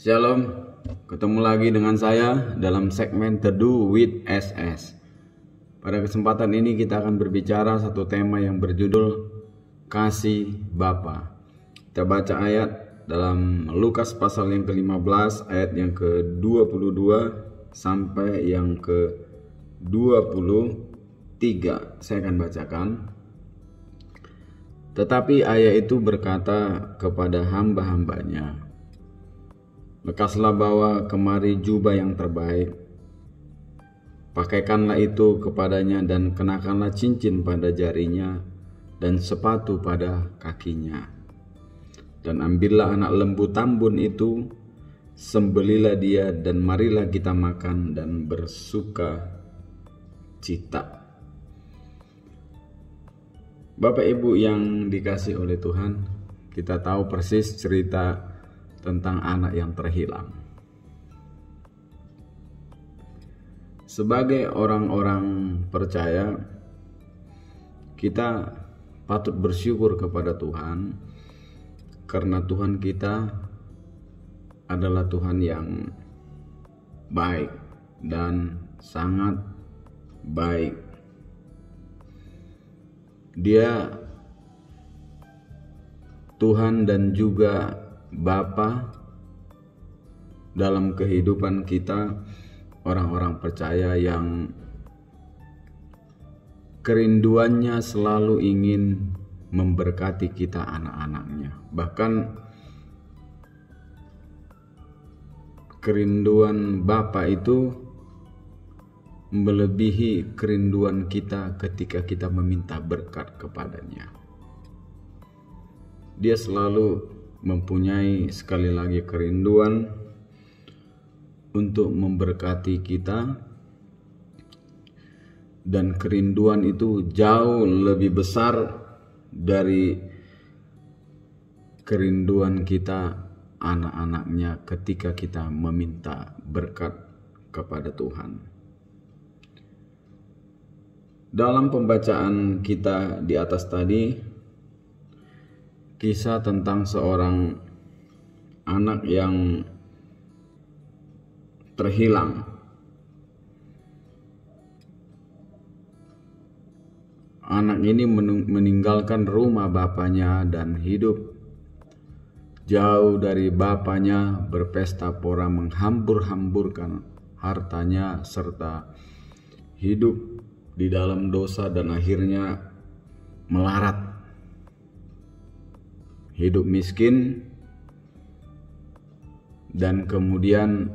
Shalom, ketemu lagi dengan saya dalam segmen Teduh with SS. Pada kesempatan ini kita akan berbicara satu tema yang berjudul Kasih Bapa. Kita baca ayat dalam Lukas pasal yang ke-15 ayat yang ke-22 sampai yang ke-23. Saya akan bacakan. Tetapi ayah itu berkata kepada hamba-hambanya, lekaslah bawa kemari jubah yang terbaik, pakaikanlah itu kepadanya dan kenakanlah cincin pada jarinya dan sepatu pada kakinya. Dan ambillah anak lembu tambun itu, sembelilah dia dan marilah kita makan dan bersuka cita. Bapak Ibu yang dikasih oleh Tuhan, kita tahu persis cerita tentang anak yang terhilang. Sebagai orang-orang percaya, kita patut bersyukur kepada Tuhan karena Tuhan kita adalah Tuhan yang baik dan sangat baik. Dia Tuhan dan juga Bapa dalam kehidupan kita, orang-orang percaya yang kerinduannya selalu ingin memberkati kita anak-anaknya. Bahkan kerinduan Bapa itu melebihi kerinduan kita ketika kita meminta berkat kepadanya. Dia selalu mempunyai sekali lagi kerinduan untuk memberkati kita, dan kerinduan itu jauh lebih besar dari kerinduan kita anak-anaknya ketika kita meminta berkat kepada Tuhan. Dalam pembacaan kita di atas tadi, kisah tentang seorang anak yang terhilang. Anak ini meninggalkan rumah bapaknya dan hidup jauh dari bapaknya, berpesta pora, menghambur-hamburkan hartanya, serta hidup di dalam dosa dan akhirnya melarat. Hidup miskin dan kemudian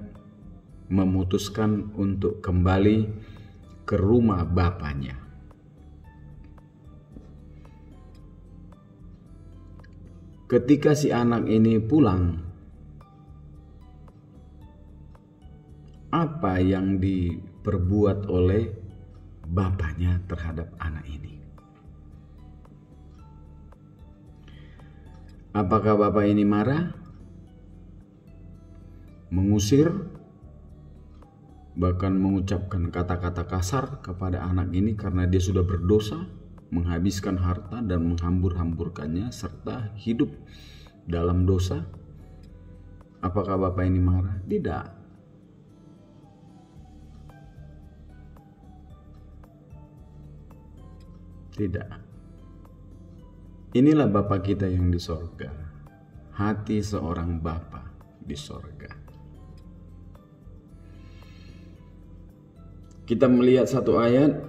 memutuskan untuk kembali ke rumah bapaknya. Ketika si anak ini pulang, apa yang diperbuat oleh bapaknya terhadap anak ini? Apakah bapak ini marah, mengusir, bahkan mengucapkan kata-kata kasar kepada anak ini karena dia sudah berdosa, menghabiskan harta dan menghambur-hamburkannya serta hidup dalam dosa? Apakah bapak ini marah? Tidak. Tidak. Inilah Bapa kita yang di sorga, hati seorang Bapa di sorga. Kita melihat satu ayat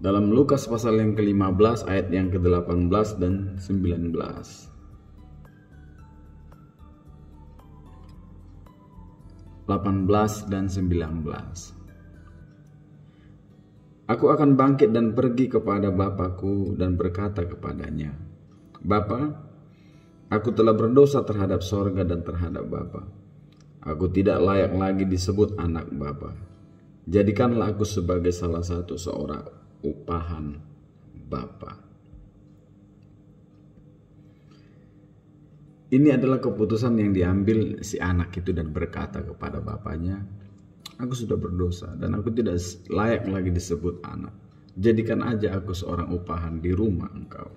dalam Lukas pasal yang ke-15 ayat yang ke-18 dan 19. 18 dan 19. Aku akan bangkit dan pergi kepada Bapakku dan berkata kepadanya, Bapa, aku telah berdosa terhadap sorga dan terhadap Bapa. Aku tidak layak lagi disebut anak Bapa. Jadikanlah aku sebagai salah satu seorang upahan Bapa. Ini adalah keputusan yang diambil si anak itu dan berkata kepada bapaknya, aku sudah berdosa dan aku tidak layak lagi disebut anak. Jadikan aja aku seorang upahan di rumah engkau.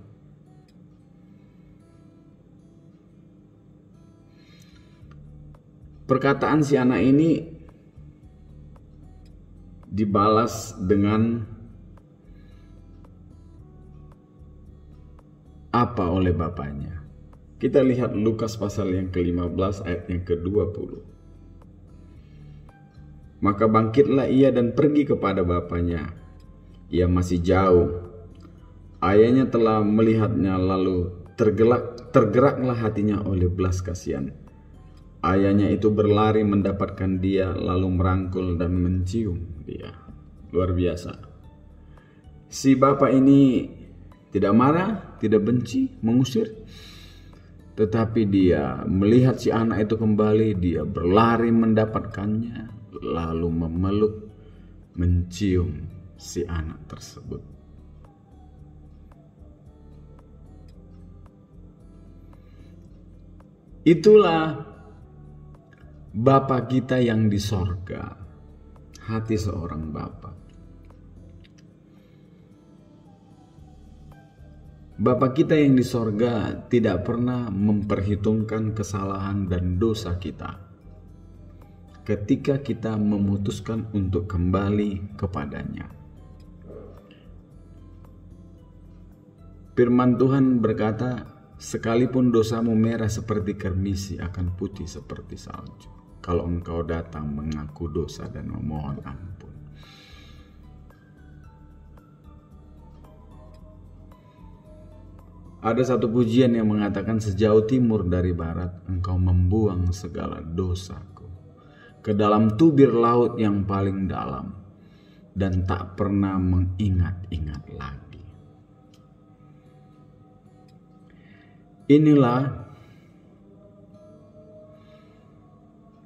Perkataan si anak ini dibalas dengan apa oleh bapaknya. Kita lihat Lukas pasal yang ke-15 ayat yang ke-20. Maka bangkitlah ia dan pergi kepada bapaknya. Ia masih jauh. Ayahnya telah melihatnya, lalu tergeraklah hatinya oleh belas kasihan. Ayahnya itu berlari mendapatkan dia, lalu merangkul dan mencium dia. Luar biasa. Si bapak ini tidak marah, tidak benci, mengusir. Tetapi dia melihat si anak itu kembali, dia berlari mendapatkannya, lalu memeluk, mencium si anak tersebut. Itulah Bapa kita yang di sorga, hati seorang bapa. Bapa kita yang di sorga tidak pernah memperhitungkan kesalahan dan dosa kita ketika kita memutuskan untuk kembali kepadanya. Firman Tuhan berkata, sekalipun dosamu merah seperti kermisi akan putih seperti salju kalau engkau datang mengaku dosa dan memohon ampun. Ada satu pujian yang mengatakan, sejauh timur dari barat engkau membuang segala dosaku ke dalam tubir laut yang paling dalam, dan tak pernah mengingat-ingat lagi. Inilah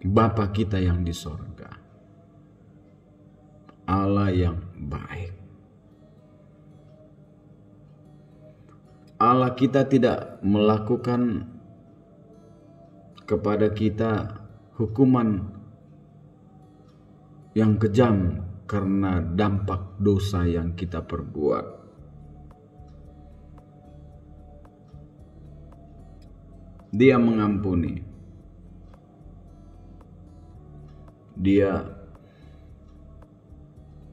Bapa kita yang di sorga, Allah yang baik. Allah kita tidak melakukan kepada kita hukuman yang kejam karena dampak dosa yang kita perbuat. Dia mengampuni. Dia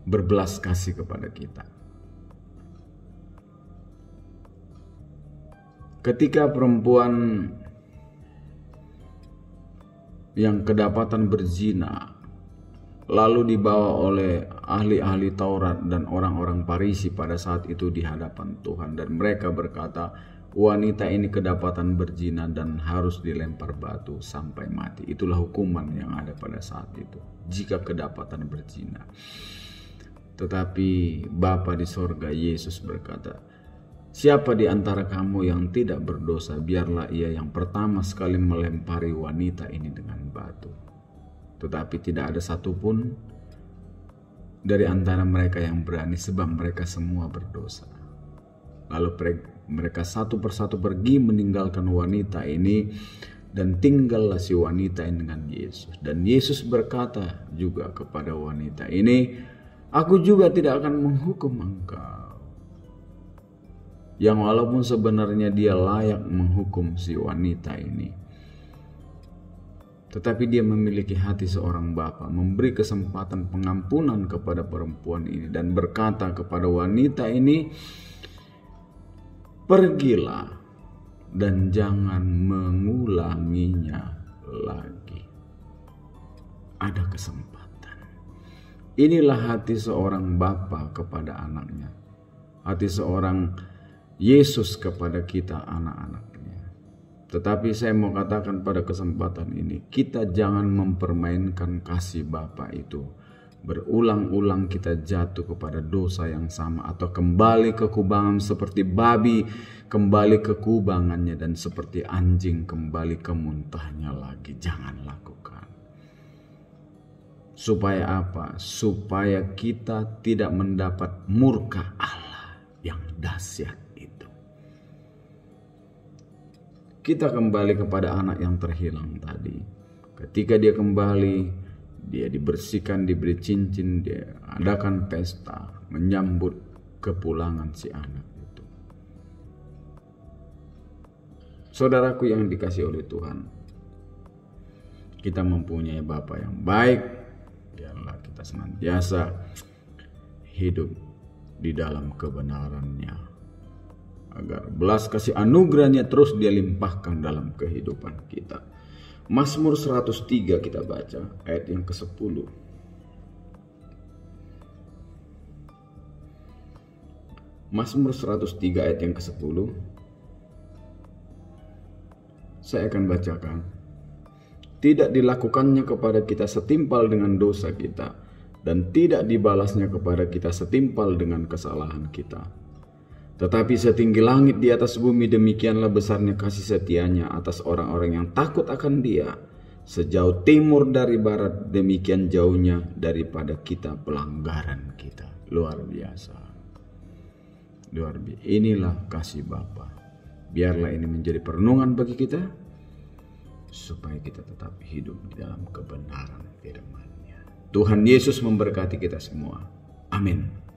berbelas kasih kepada kita. Ketika perempuan yang kedapatan berzina lalu dibawa oleh ahli-ahli Taurat dan orang-orang Farisi pada saat itu di hadapan Tuhan, dan mereka berkata, wanita ini kedapatan berzina dan harus dilempar batu sampai mati. Itulah hukuman yang ada pada saat itu jika kedapatan berzina. Tetapi Bapa di sorga, Yesus berkata, siapa di antara kamu yang tidak berdosa, biarlah ia yang pertama sekali melempari wanita ini dengan batu. Tetapi tidak ada satupun dari antara mereka yang berani, sebab mereka semua berdosa. Lalu mereka satu persatu pergi meninggalkan wanita ini, dan tinggallah si wanita ini dengan Yesus. Dan Yesus berkata juga kepada wanita ini, aku juga tidak akan menghukum engkau. Yang walaupun sebenarnya dia layak menghukum si wanita ini, tetapi dia memiliki hati seorang bapa, memberi kesempatan pengampunan kepada perempuan ini dan berkata kepada wanita ini, pergilah dan jangan mengulanginya lagi. Ada kesempatan. Inilah hati seorang bapa kepada anaknya, hati seorang Yesus kepada kita anak-anaknya. Tetapi saya mau katakan pada kesempatan ini, kita jangan mempermainkan kasih Bapa itu. Berulang-ulang kita jatuh kepada dosa yang sama, atau kembali ke kubangan seperti babi kembali ke kubangannya, dan seperti anjing kembali ke muntahnya lagi. Jangan lakukan. Supaya apa? Supaya kita tidak mendapat murka Allah yang dahsyat. Kita kembali kepada anak yang terhilang tadi. Ketika dia kembali, dia dibersihkan, diberi cincin, dia adakan pesta menyambut kepulangan si anak itu. Saudaraku yang dikasihi oleh Tuhan, Kita mempunyai Bapa yang baik. Biarlah kita senantiasa hidup di dalam kebenaran-Nya, agar belas kasih anugerah-Nya terus Dia limpahkan dalam kehidupan kita. Mazmur 103 kita baca ayat yang ke-10. Mazmur 103 ayat yang ke-10. Saya akan bacakan. Tidak dilakukannya kepada kita setimpal dengan dosa kita, dan tidak dibalasnya kepada kita setimpal dengan kesalahan kita. Tetapi setinggi langit di atas bumi, demikianlah besarnya kasih setia-Nya atas orang-orang yang takut akan Dia. Sejauh timur dari barat, demikian jauhnya daripada kita pelanggaran kita. Luar biasa. Inilah kasih Bapa. Biarlah ini menjadi perenungan bagi kita, supaya kita tetap hidup di dalam kebenaran firman-Nya. Tuhan Yesus memberkati kita semua. Amin.